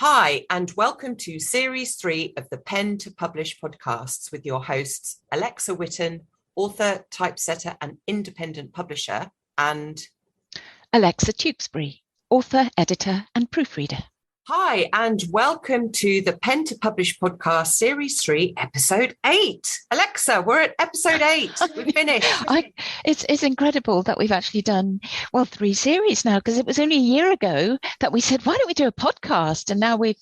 Hi, and welcome to Series 3 of the Pen to Publish podcasts with your hosts, Alexa Whitten, author, typesetter, and independent publisher, and Alexa Tewkesbury, author, editor, and proofreader. Hi, and welcome to the Pen to Publish podcast, Series 3, Episode 8. Alexa, we're at Episode 8. We've finished. It's incredible that we've actually done, 3 series now, because it was only a year ago that we said, why don't we do a podcast? And now we've,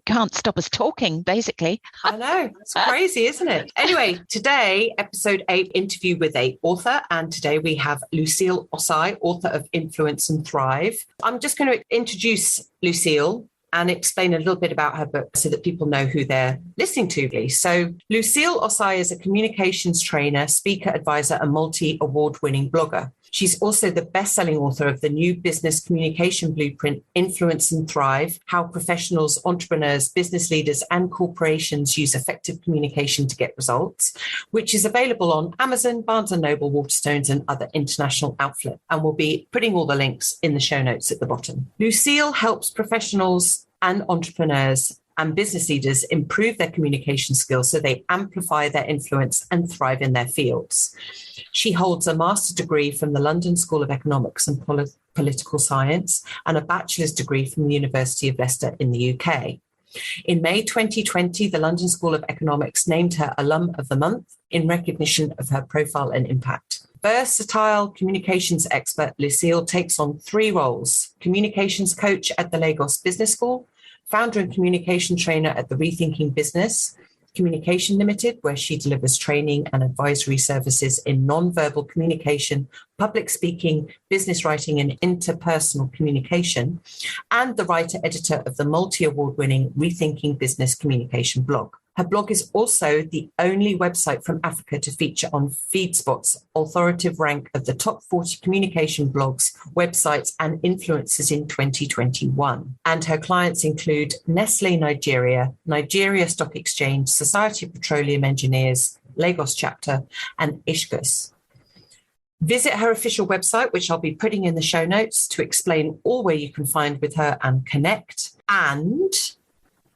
can't stop us talking, basically. I know. It's crazy, isn't it? Anyway, today, Episode 8, interview with an author. And today we have Lucille Ossai, author of Influence and Thrive. I'm just going to introduce Lucille and explain a little bit about her book so that people know who they're listening to. So Lucille Ossai is a communications trainer, speaker, advisor, and multi-award-winning blogger. She's also the best-selling author of the new business communication blueprint, Influence and Thrive, How Professionals, Entrepreneurs, Business Leaders, and Corporations Use Effective Communication to Get Results, which is available on Amazon, Barnes & Noble, Waterstones, and other international outlets. And we'll be putting all the links in the show notes at the bottom. Lucille helps professionals and entrepreneurs and business leaders improve their communication skills so they amplify their influence and thrive in their fields. She holds a master's degree from the London School of Economics and Political Science and a bachelor's degree from the University of Leicester in the UK. In May 2020, the London School of Economics named her Alum of the Month in recognition of her profile and impact. Versatile communications expert, Lucille takes on 3 roles: communications coach at the Lagos Business School, founder and communication trainer at the Rethinking Business Communication Limited, where she delivers training and advisory services in non-verbal communication, public speaking, business writing, and interpersonal communication, and the writer-editor of the multi-award-winning Rethinking Business Communication blog. Her blog is also the only website from Africa to feature on FeedSpot's authoritative rank of the top 40 communication blogs, websites, and influencers in 2021. And her clients include Nestle Nigeria, Nigeria Stock Exchange, Society of Petroleum Engineers, Lagos Chapter, and Ishkus. Visit her official website, which I'll be putting in the show notes, to explain all where you can find with her and connect. And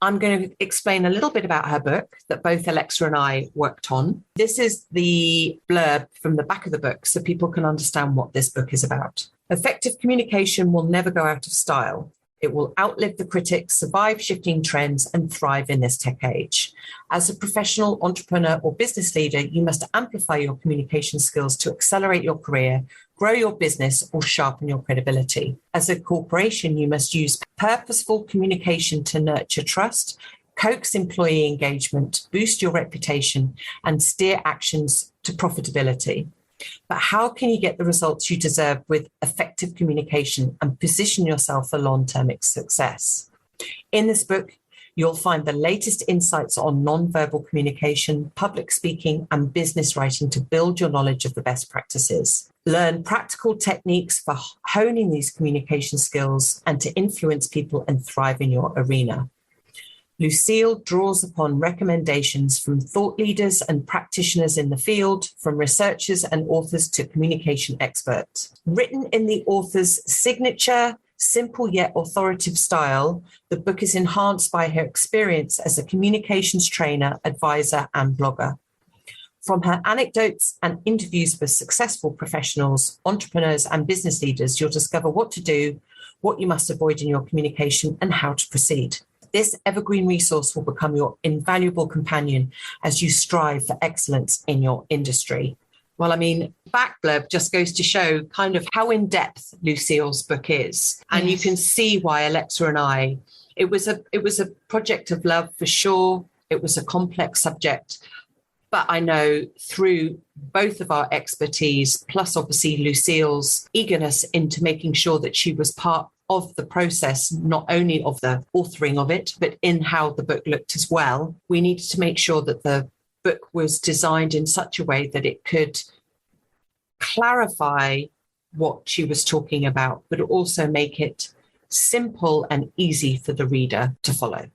I'm going to explain a little bit about her book that both Alexa and I worked on. This is the blurb from the back of the book so people can understand what this book is about. Effective communication will never go out of style. It will outlive the critics, survive shifting trends, and thrive in this tech age. As a professional, entrepreneur, or business leader, you must amplify your communication skills to accelerate your career, grow your business, or sharpen your credibility. As a corporation, you must use purposeful communication to nurture trust, coax employee engagement, boost your reputation, and steer actions to profitability. But how can you get the results you deserve with effective communication and position yourself for long-term success? In this book, you'll find the latest insights on non-verbal communication, public speaking, and business writing to build your knowledge of the best practices. Learn practical techniques for honing these communication skills and to influence people and thrive in your arena. Lucille draws upon recommendations from thought leaders and practitioners in the field, from researchers and authors to communication experts. Written in the author's signature, simple yet authoritative style, the book is enhanced by her experience as a communications trainer, advisor, and blogger. From her anecdotes and interviews with successful professionals, entrepreneurs, and business leaders, you'll discover what to do, what you must avoid in your communication, and how to proceed. This evergreen resource will become your invaluable companion as you strive for excellence in your industry. Well, I mean, back blurb just goes to show kind of how in-depth Lucille's book is. And You can see why Alexa and I, it was a project of love for sure. It was a complex subject. But I know through both of our expertise, plus obviously Lucille's eagerness into making sure that she was part of the process, not only of the authoring of it, but in how the book looked as well. We needed to make sure that the book was designed in such a way that it could clarify what she was talking about, but also make it simple and easy for the reader to follow.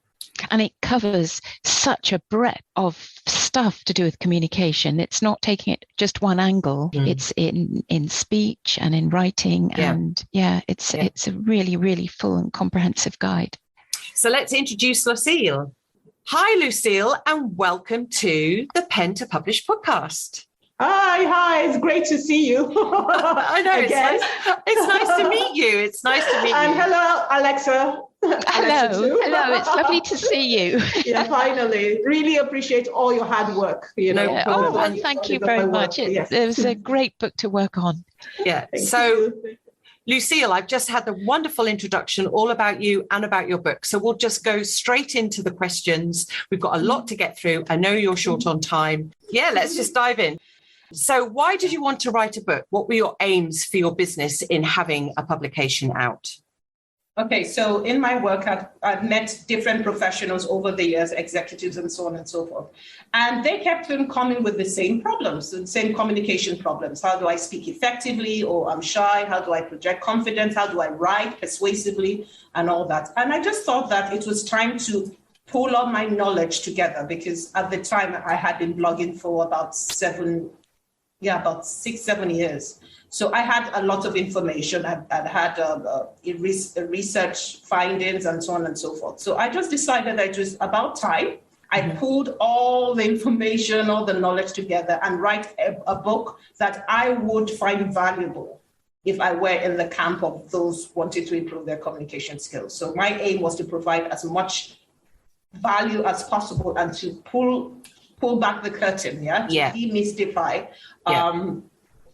And it covers such a breadth of stuff to do with communication. It's not taking it just one angle. It's in speech and in writing. And it's a really, really full and comprehensive guide. So let's introduce Lucille. Hi, Lucille, and welcome to the Pen to Publish podcast. Hi, it's great to see you. I know, it's nice to meet you. It's nice to meet you. And hello, Alexa. Hello, it's lovely to see you. Yeah, finally. Really appreciate all your hard work. And thank you very much. It was a great book to work on. Yeah, Lucille, I've just had the wonderful introduction all about you and about your book. So we'll just go straight into the questions. We've got a lot to get through. I know you're short on time. Yeah, let's just dive in. So why did you want to write a book? What were your aims for your business in having a publication out? Okay, so in my work, I've met different professionals over the years, executives and so on and so forth. And they kept on coming with the same problems, the same communication problems. How do I speak effectively? Or I'm shy. How do I project confidence? How do I write persuasively and all that? And I just thought that it was time to pull all my knowledge together, because at the time I had been blogging for about 6-7 years. So I had a lot of information. I had research findings and so on and so forth. So I just decided that it was about time. I pulled all the information, all the knowledge together and write a book that I would find valuable if I were in the camp of those wanting to improve their communication skills. So my aim was to provide as much value as possible and to pull back the curtain, to demystify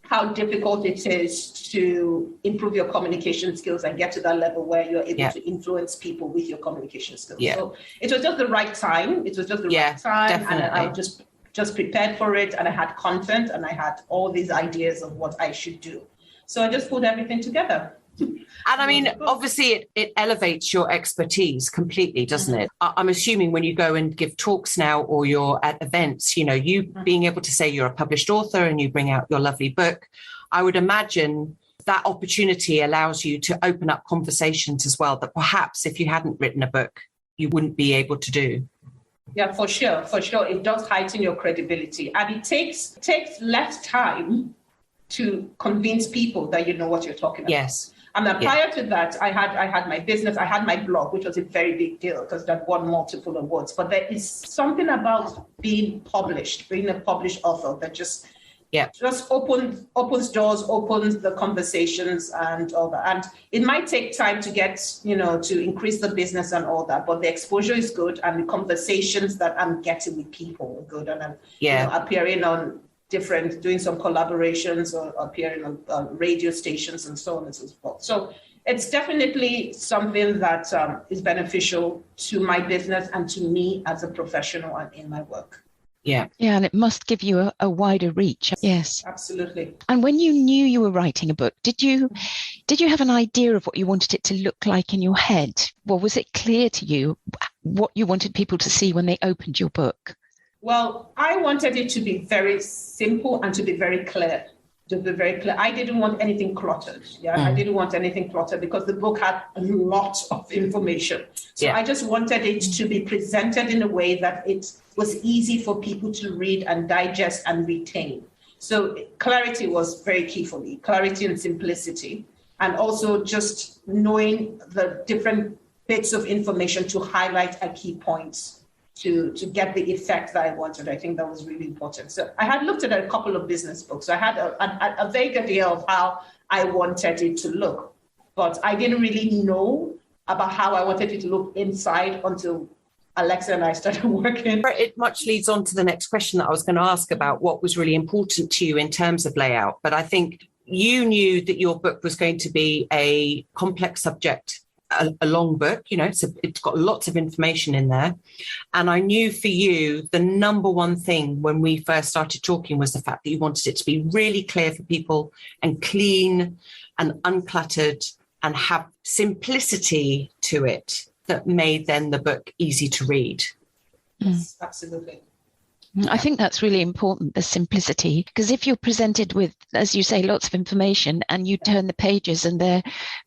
how difficult it is to improve your communication skills and get to that level where you're able to influence people with your communication skills. Yeah. So it was just the right time. Definitely. And I just prepared for it, and I had content and I had all these ideas of what I should do. So I just put everything together. And I mean, obviously, it elevates your expertise completely, doesn't it? I'm assuming when you go and give talks now or you're at events, you being able to say you're a published author and you bring out your lovely book, I would imagine that opportunity allows you to open up conversations as well that perhaps if you hadn't written a book, you wouldn't be able to do. Yeah, for sure. It does heighten your credibility. And it takes less time to convince people that you know what you're talking about. Yes. And then prior to that, I had my business, I had my blog, which was a very big deal because that won multiple awards. But there is something about being a published author that just opens doors, opens the conversations and all that. And it might take time to get, to increase the business and all that, but the exposure is good and the conversations that I'm getting with people are good. And I'm appearing on doing some collaborations or appearing on radio stations and so on and so forth. So it's definitely something that is beneficial to my business and to me as a professional and in my work. Yeah, and it must give you a wider reach. Yes, absolutely. And when you knew you were writing a book, did you have an idea of what you wanted it to look like in your head? Or was it clear to you what you wanted people to see when they opened your book? Well, I wanted it to be very simple and to be very clear. I didn't want anything cluttered. I didn't want anything cluttered because the book had a lot of information. So I just wanted it to be presented in a way that it was easy for people to read and digest and retain. So clarity was very key for me, clarity and simplicity, and also just knowing the different bits of information to highlight a key points to get the effect that I wanted. I think that was really important. So I had looked at a couple of business books. So I had a vague idea of how I wanted it to look, but I didn't really know about how I wanted it to look inside until Alexa and I started working. It much leads on to the next question that I was going to ask about what was really important to you in terms of layout. But I think you knew that your book was going to be a complex subject, a long book, it's got lots of information in there. And I knew for you, the number one thing when we first started talking was the fact that you wanted it to be really clear for people and clean and uncluttered and have simplicity to it that made then the book easy to read. Yes, absolutely. I think that's really important, the simplicity, because if you're presented with, as you say, lots of information and you turn the pages and they're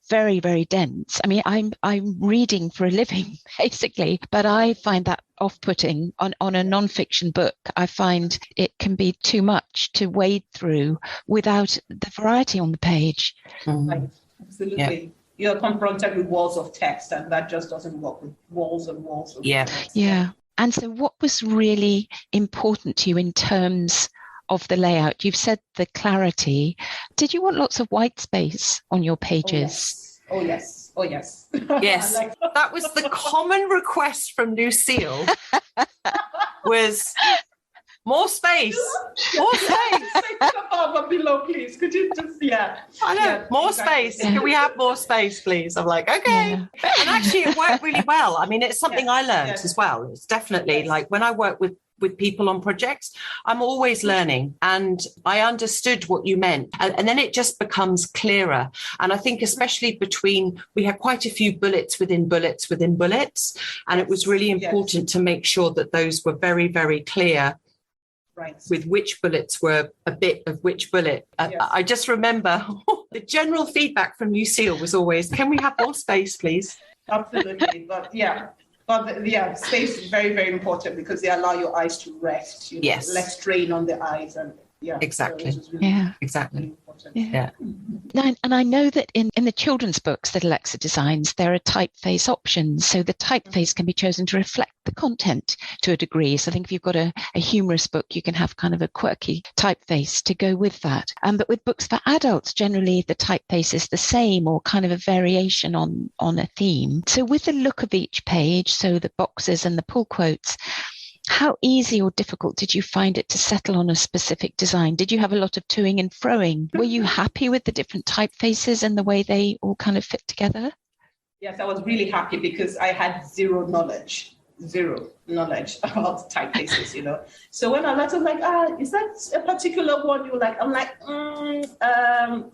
very, very dense. I mean, I'm reading for a living, basically, but I find that off-putting on a non-fiction book. I find it can be too much to wade through without the variety on the page. Right. Absolutely. you're confronted with walls of text, and that just doesn't work with walls and walls of text. Yeah. And so what was really important to you in terms of the layout? You've said the clarity. Did you want lots of white space on your pages? Oh, yes. Yes. That was the common request from Lucille was more space. More space. Above and below, please. Could you just, I know, more space. Can we have more space, please? I'm like, okay. And actually, it worked really well. I mean, it's something I learned as well. It's definitely like when I work with people on projects, I'm always learning, and I understood what you meant. And then it just becomes clearer. And I think especially we had quite a few bullets within bullets within bullets. And it was really important to make sure that those were very, very clear. Right. With which bullets were a bit of which bullet. I just remember the general feedback from Lucille was always, can we have more space, please? Absolutely. But space is very, very important because they allow your eyes to rest. Yes. Less strain on the eyes. And exactly. So really exactly. Yeah. Now, and I know that in the children's books that Alexa designs, there are typeface options. So the typeface can be chosen to reflect the content to a degree. So I think if you've got a humorous book, you can have kind of a quirky typeface to go with that. But with books for adults, generally the typeface is the same or kind of a variation on a theme. So with the look of each page, so the boxes and the pull quotes, how easy or difficult did you find it to settle on a specific design? Did you have a lot of toing and froing? Were you happy with the different typefaces and the way they all kind of fit together? Yes, I was really happy because I had zero knowledge about typefaces, So when I was like, is that a particular one you like? I'm like,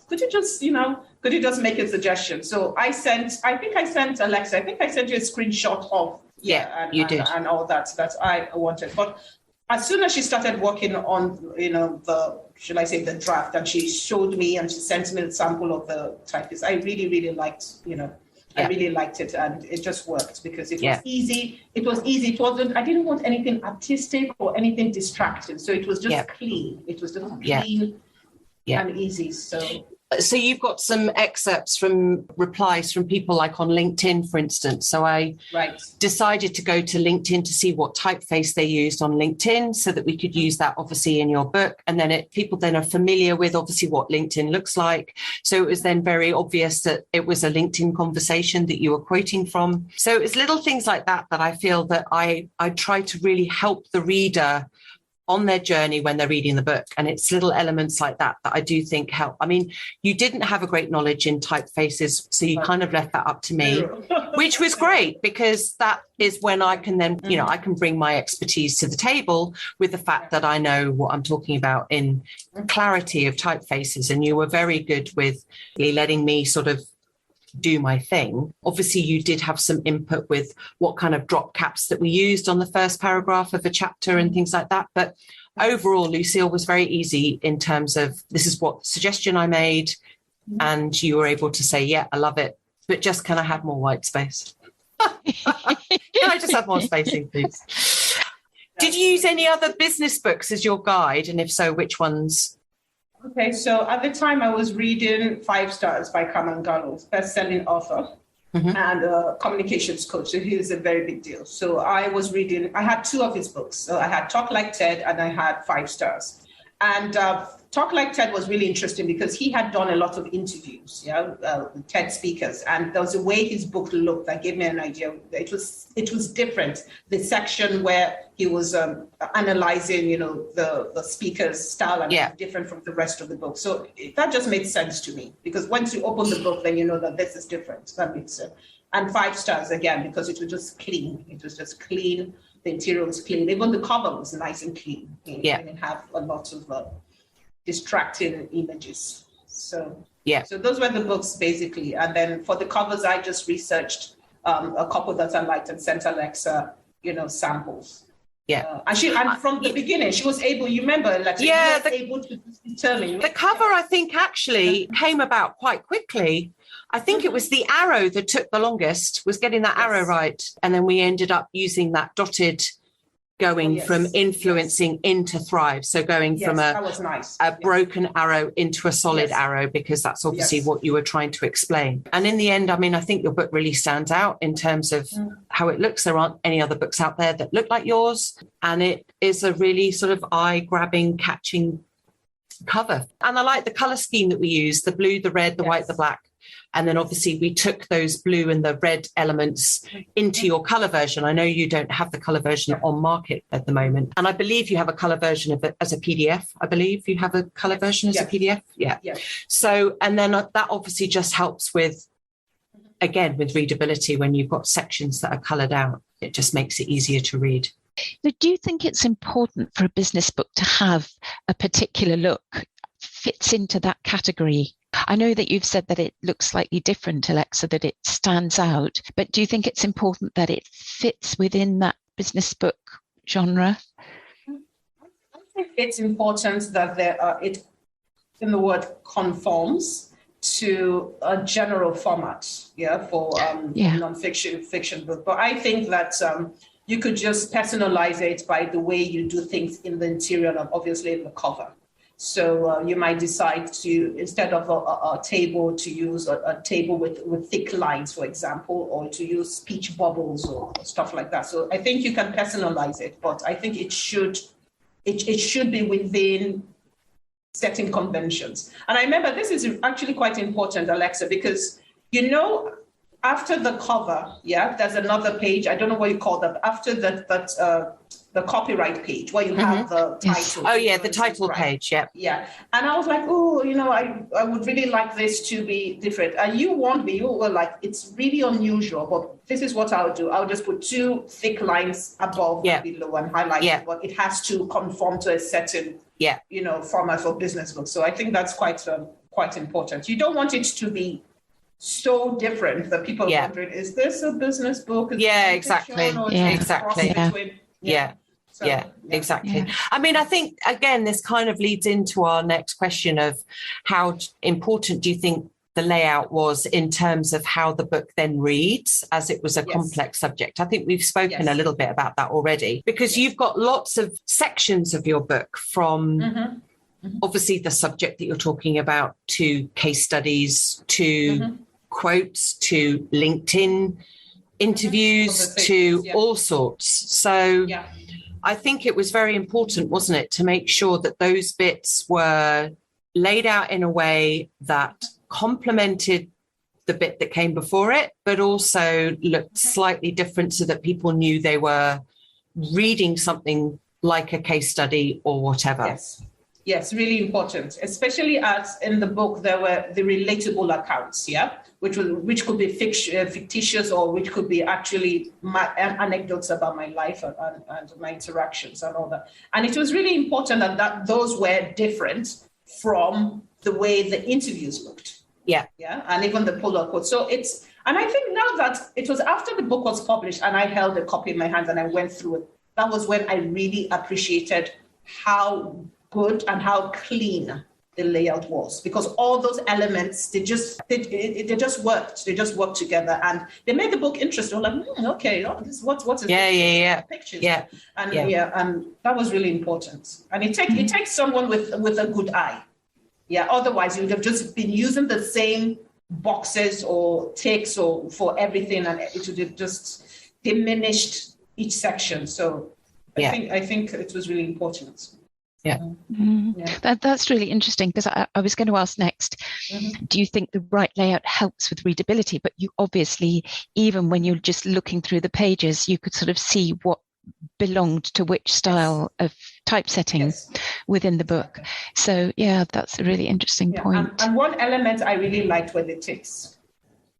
could you just make a suggestion? So I think I sent Alexa, you a screenshot of you did. And all that I wanted. But as soon as she started working on, the draft, and she showed me and she sent me the sample of the typeface, I really, really liked, I really liked it, and it just worked because it was easy. It wasn't, I didn't want anything artistic or anything distracting. So it was just clean. It was just clean and easy. So you've got some excerpts from replies from people like on LinkedIn, for instance. So I decided to go to LinkedIn to see what typeface they used on LinkedIn so that we could use that obviously in your book. And then people then are familiar with obviously what LinkedIn looks like. So it was then very obvious that it was a LinkedIn conversation that you were quoting from. So it's little things like that I feel that I try to really help the reader on their journey when they're reading the book. And it's little elements like that I do think help. I mean, you didn't have a great knowledge in typefaces, so you kind of left that up to me, which was great because that is when I can then, I can bring my expertise to the table with the fact that I know what I'm talking about in clarity of typefaces. And you were very good with letting me sort of do my thing. Obviously, you did have some input with what kind of drop caps that we used on the first paragraph of a chapter and things like that. But overall, Lucille was very easy in terms of this is what suggestion I made. And you were able to say, yeah, I love it. But just can I have more white space? Can I just have more spacing, please? Did you use any other business books as your guide? And if so, which ones? Okay, so at the time I was reading 5 Stars by Carmen Gallo, best-selling author and a communications coach. So he is a very big deal. So I had 2 of his books. So I had Talk Like Ted and I had 5 Stars. And Talk Like Ted was really interesting because he had done a lot of interviews, with TED speakers, and there was a way his book looked that gave me an idea. It was different. The section where he was analyzing, the speaker's style and different from the rest of the book. So that just made sense to me because once you open the book, then you know that this is different. That makes sense. And 5 Stars again because it was just clean. It was just clean. The interior was clean. Even the cover was nice and clean. It didn't have a lot of distracting images. So those were the books basically. And then for the covers, I just researched a couple that I liked and sent Alexa, samples. And from the beginning, she was able. You remember, Alexa, able to determine the cover. I think actually came about quite quickly. I think it was the arrow that took the longest, was getting that arrow right. And then we ended up using that dotted going from influencing into thrive. So going from that was nice. a broken arrow into a solid arrow, because that's obviously what you were trying to explain. And in the end, I mean, I think your book really stands out in terms of how it looks. There aren't any other books out there that look like yours. And it is a really sort of eye-grabbing, catching cover. And I like the color scheme that we use, the blue, the red, the white, the black. And then obviously we took those blue and the red elements into your color version. I know you don't have the color version on market at the moment. And I believe you have a color version of it as a PDF. I believe you have a color version as a PDF. Yeah. So, and then that obviously just helps with, again, with readability. When you've got sections that are colored out, it just makes it easier to read. So do you think it's important for a business book to have a particular look, fits into that category? I know that you've said that it looks slightly different, Alexa, that it stands out, but do you think it's important that it fits within that business book genre? I think it's important that it, in the word, conforms to a general format, for non-fiction, fiction book. But I think that you could just personalize it by the way you do things in the interior and obviously in the cover. So you might decide to, instead of a table, to use a table with thick lines, for example, or to use speech bubbles or stuff like that. So I think you can personalize it, but I think it should be within setting conventions. And I remember this is actually quite important, Alexa, because, after the cover, there's another page. I don't know what you call that. After the copyright page where you have the title. Oh, yeah, the title page, Yeah. And I was like, I would really like this to be different. And you were like, it's really unusual, but this is what I'll do. I'll just put 2 thick lines above and below and highlight it, but it has to conform to a certain, format for business books. So I think that's quite important. You don't want it to be so different that people are wondering, is this a business book? Exactly. Exactly. Exactly. I mean, I think, again, this kind of leads into our next question of how important do you think the layout was in terms of how the book then reads, as it was a complex subject? I think we've spoken a little bit about that already, because you've got lots of sections of your book from obviously the subject that you're talking about to case studies, to quotes, to LinkedIn interviews, to all sorts. So I think it was very important, wasn't it, to make sure that those bits were laid out in a way that complemented the bit that came before it, but also looked slightly different so that people knew they were reading something like a case study or whatever. Yes, really important, especially as in the book there were the relatable accounts, which could be fictitious, or which could be actually my anecdotes about my life and my interactions and all that. And it was really important that those were different from the way the interviews looked. And even the polar quotes. So and I think now that it was after the book was published and I held a copy in my hands and I went through it, that was when I really appreciated how good and how clean the layout was, because all those elements, they just worked. They just worked together, and they made the book interesting. Like, this what is pictures? And that was really important. And it takes someone with a good eye. Otherwise you would have just been using the same boxes or takes or for everything, and it would have just diminished each section. So I think it was really important. That's really interesting, because I was going to ask next, do you think the right layout helps with readability? But you obviously, even when you're just looking through the pages, you could sort of see what belonged to which style of typesetting within the book. So that's a really interesting point. And one element I really liked were the ticks.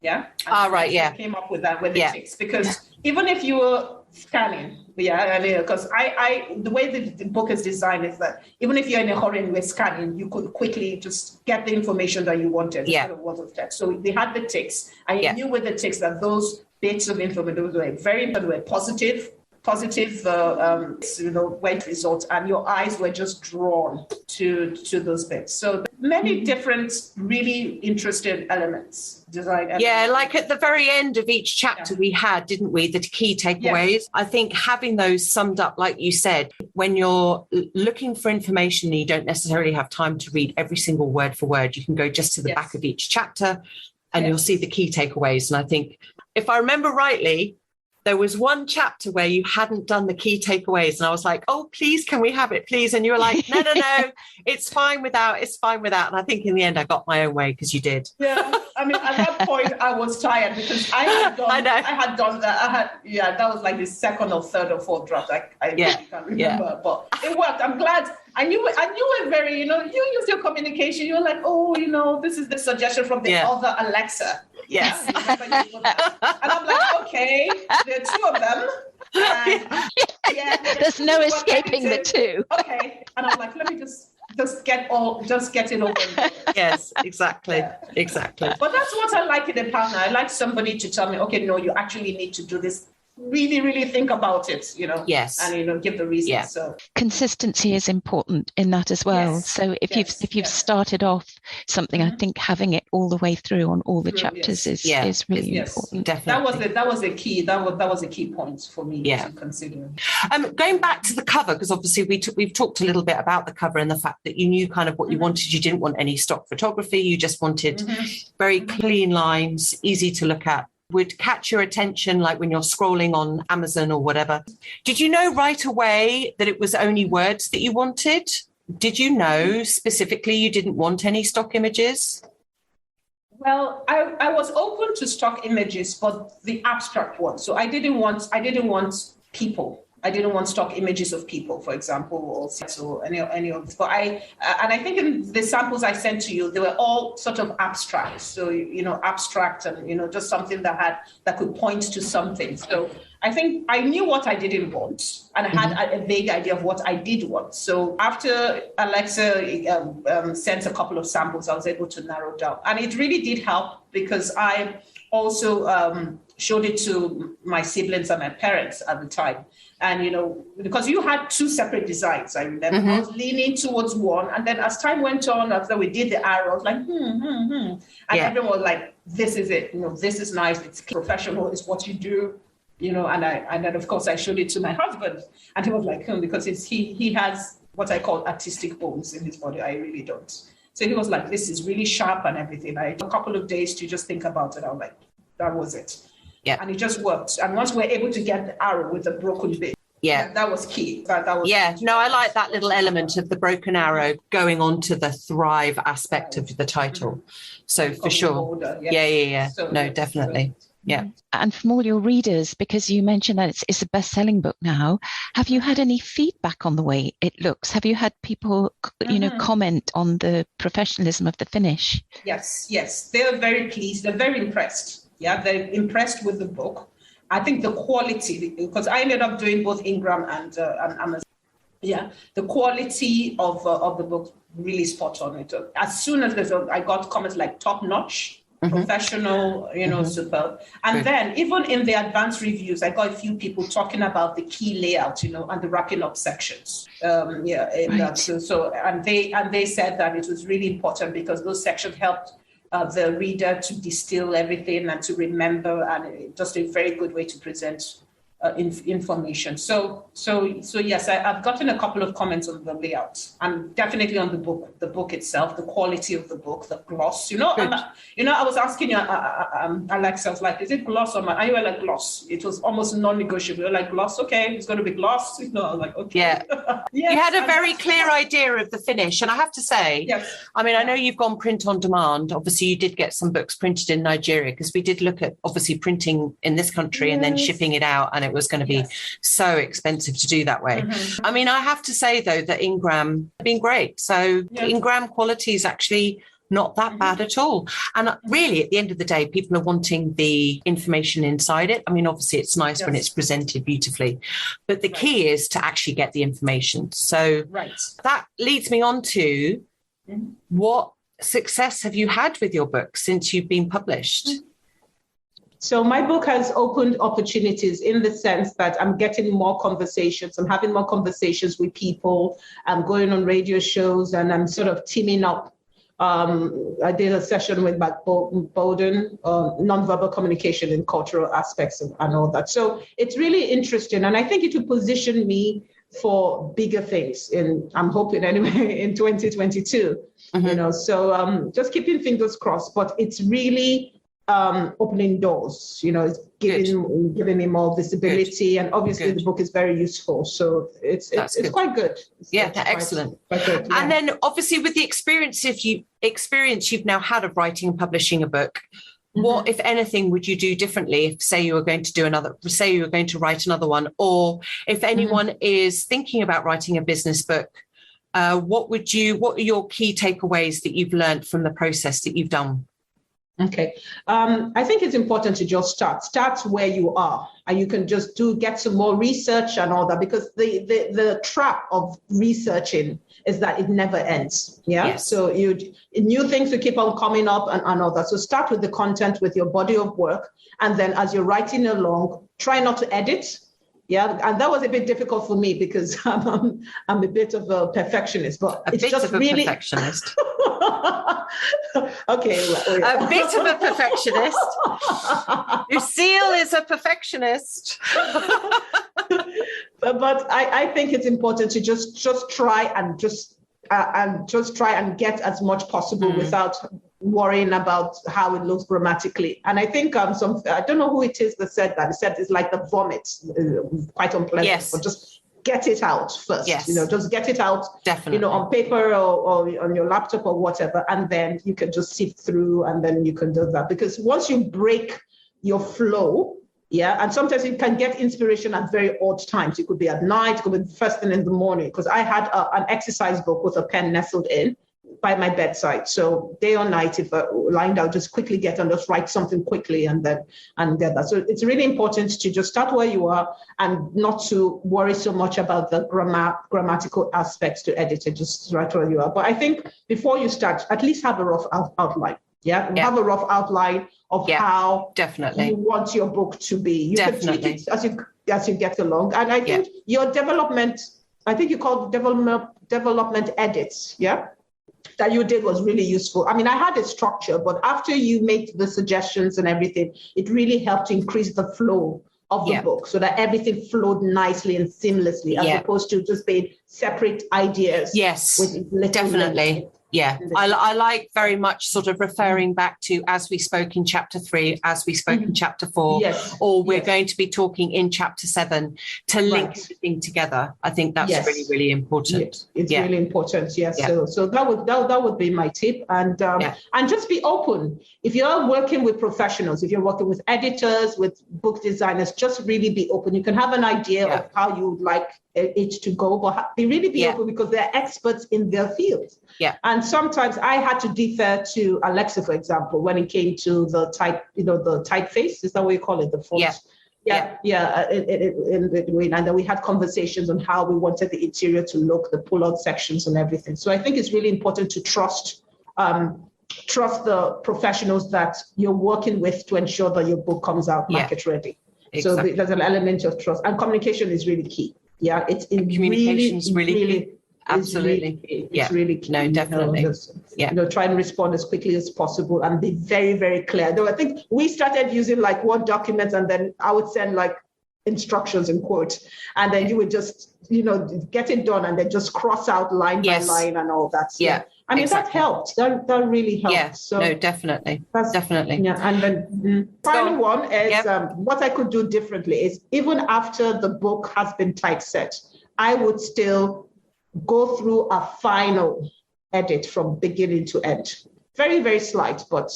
I came up with that with the ticks, because even if you were scanning, because the way the book is designed is that even if you're in a hurry and we're scanning, you could quickly just get the information that you wanted instead of words of text. So they had the ticks, and you knew with the ticks that those bits of information were very important, were positive went results, and your eyes were just drawn to those bits. So many different really interesting elements, design elements. Yeah, like at the very end of each chapter we had, didn't we, the key takeaways? Yes. I think having those summed up, like you said, when you're looking for information and you don't necessarily have time to read every single word for word, you can go just to the back of each chapter and you'll see the key takeaways. And I think, if I remember rightly, there was one chapter where you hadn't done the key takeaways. And I was like, oh, please, can we have it, please? And you were like, no, it's fine without. And I think in the end, I got my own way because you did. Yeah. I mean, at that point, I was tired because I had done that. That was like the second or third or fourth draft. I really can't remember, but it worked. I'm glad. And you were very, you used your communication. You were like, oh, this is the suggestion from the other Alexa. Yes. And I'm like, okay, there are two of them. And, there's no escaping the two. Okay. And I'm like, let me just get it over. Yes, exactly. Exactly. But that's what I like in a partner. I like somebody to tell me, okay, no, you actually need to do this. Really, really think about it, Yes. And, give the reasons. Yeah. So consistency is important in that as well. Yes. So if you've started off something, I think having it all the way through on all the chapters is really important. Definitely. That was a key. That was a key point for me to consider. Going back to the cover, because obviously we've talked a little bit about the cover and the fact that you knew kind of what you wanted. You didn't want any stock photography. You just wanted very clean lines, easy to look at. Would catch your attention, like when you're scrolling on Amazon or whatever. Did you know right away that it was only words that you wanted? Did you know specifically you didn't want any stock images? Well, I was open to stock images, but the abstract ones. So I didn't want people. I didn't want stock images of people, for example, or any of this. But I think in the samples I sent to you, they were all sort of abstract. So, abstract and, just something that could point to something. So I think I knew what I didn't want and I had a vague idea of what I did want. So after Alexa sent a couple of samples, I was able to narrow down. And it really did help because I also showed it to my siblings and my parents at the time. And, because you had two separate designs, I remember. I was leaning towards one. And then as time went on, after we did the arrow, I was like, And everyone was like, this is it. This is nice. It's professional. It's what you do. And then, of course, I showed it to my husband. And he was like, because he has what I call artistic bones in his body. I really don't. So he was like, this is really sharp and everything. I had a couple of days to just think about it. I was like, that was it. Yeah. And it just worked. And once we're able to get the arrow with the broken bit, that was key. That was no, I like that little element of the broken arrow going on to the thrive aspect of the title. So for sure. So, no, definitely. Yeah. And from all your readers, because you mentioned that it's a best-selling book now, have you had any feedback on the way it looks? Have you had people, comment on the professionalism of the finish? Yes. They're very pleased. They're very impressed. Yeah, they're impressed with the book. I think the quality, because I ended up doing both Ingram and Amazon. Yeah, the quality of the book really spot on it. As soon as I got comments like top notch, professional, superb. And then even in the advanced reviews, I got a few people talking about the key layout, and the wrapping up sections. And they said that it was really important because those sections helped the reader to distill everything and to remember, and just a very good way to present information. So yes, I've gotten a couple of comments on the layout and definitely on the book itself, the quality of the book, the gloss. I was asking you, Alexa, I was like, is it gloss or matte? And you were like, gloss. It was almost non-negotiable. You're like, gloss, okay, it's going to be gloss. I was like, okay. Yeah. Yes, you had a very clear idea of the finish. And I have to say, I mean, I know you've gone print on demand. Obviously, you did get some books printed in Nigeria because we did look at obviously printing in this country and then shipping it out, and it was going to be so expensive to do that way. I mean, I have to say, though, that Ingram has been great. So Ingram quality is actually not that bad at all. And really, at the end of the day, people are wanting the information inside it. I mean, obviously, it's nice when it's presented beautifully, but the key is to actually get the information. So that leads me on to what success have you had with your book since you've been published? So my book has opened opportunities in the sense that I'm getting more conversations. I'm having more conversations with people. I'm going on radio shows and I'm sort of teaming up I did a session with Matt Bowden, nonverbal communication in cultural aspects and all that. So it's really interesting. And I think it will position me for bigger things I'm hoping anyway, in 2022, so just keeping fingers crossed, but it's really opening doors, it's giving me more visibility. Good. And obviously the book is very useful. So it's quite good. Excellent. Quite good, yeah. And then obviously with the experience you've now had of writing and publishing a book, what, if anything, would you do differently if, say, you were going to write another one, or if anyone is thinking about writing a business book, what are your key takeaways that you've learned from the process that you've done? Okay. I think it's important to just start where you are, and you can just get some more research and all that, because the trap of researching is that it never ends. Yeah. Yes. So new things will keep on coming up and all that. So start with the content, with your body of work. And then as you're writing along, try not to edit. Yeah, and that was a bit difficult for me because I'm a bit of a perfectionist, but it's just really perfectionist. Okay, a bit of a perfectionist. Lucille is a perfectionist. but I think it's important to just try and try and get as much possible without worrying about how it looks grammatically. And I think I don't know who it is that said that. It said it's like the vomit, quite unpleasant. Yes. But just get it out first. Yes. Just get it out. Definitely. On paper or on your laptop or whatever, and then you can just sift through, and then you can do that. Because once you break your flow, and sometimes you can get inspiration at very odd times. It could be at night, it could be first thing in the morning. Because I had an exercise book with a pen nestled in by my bedside. So day or night, if I lying down, just quickly get and just write something quickly and get that. So it's really important to just start where you are and not to worry so much about the grammatical aspects to edit it. Just write where you are. But I think before you start, at least have a rough outline. Have a rough outline of how you want your book to be. You can tweak it as you get along. And I think your development, I think you call development edits, that you did was really useful. I mean, I had a structure, but after you made the suggestions and everything, it really helped to increase the flow of the book so that everything flowed nicely and seamlessly, as opposed to just being separate ideas. Yes, definitely. Yeah, I like very much sort of referring back to as we spoke in chapter 3, as we spoke in chapter 4, or we're going to be talking in chapter 7 to link everything together. I think that's really, really important. It's really important. Yes. Yeah. So that would be my tip. And just be open. If you're working with professionals, if you're working with editors, with book designers, just really be open. You can have an idea of how you would like it to go, but be open, because they're experts in their field. Yeah. And sometimes I had to defer to Alexa, for example, when it came to the the typeface. Is that what you call it? The font. In between. And then we had conversations on how we wanted the interior to look, the pull-out sections and everything. So I think it's really important to trust the professionals that you're working with to ensure that your book comes out market ready. Exactly. So there's an element of trust, and communication is really key. Yeah, communication is really key. Absolutely. It's really key. No, definitely. Try and respond as quickly as possible and be very, very clear. Though I think we started using like Word documents, and then I would send like instructions in quotes, and then you would just, get it done and then just cross out line by line and all that. So, I mean, that helped. That really helped. Yeah, so no, definitely. Definitely. Yeah, and then final one is what I could do differently is, even after the book has been typeset, I would still go through a final edit from beginning to end. Very, very slight, but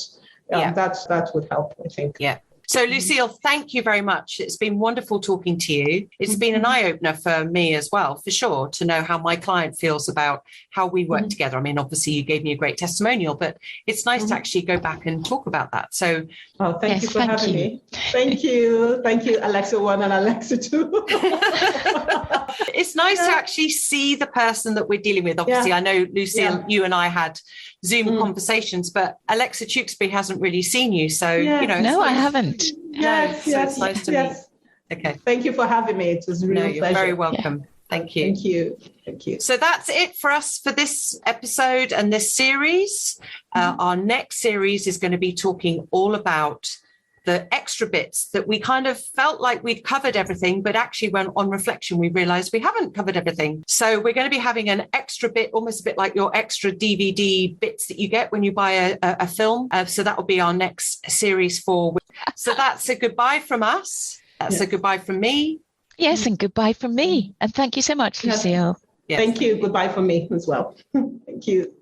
that would help, I think. Yeah. So, Lucille, thank you very much. It's been wonderful talking to you. It's been an eye-opener for me as well, for sure, to know how my client feels about how we work together. I mean, obviously, you gave me a great testimonial, but it's nice to actually go back and talk about that. So, thank you for having me. Thank you. Thank you, Alexa 1 and Alexa 2. It's nice to actually see the person that we're dealing with. Obviously, I know, Lucille, you and I had Zoom conversations, but Alexa Tewksbury hasn't really seen you. So, No, I haven't. Yes, so it's nice to meet. Okay. Thank you for having me. It was really you're pleasure. very welcome. Thank you. Thank you. Thank you. So that's it for us for this episode and this series. Our next series is going to be talking all about the extra bits that we kind of felt like we'd covered everything, but actually when on reflection, we realized we haven't covered everything. So we're going to be having an extra bit, almost a bit like your extra DVD bits that you get when you buy a film. So that will be our next series 4. So that's a goodbye from us. That's a goodbye from me. Yes, and goodbye from me. And thank you so much, Lucille. Yes. Thank you. Goodbye from me as well. Thank you.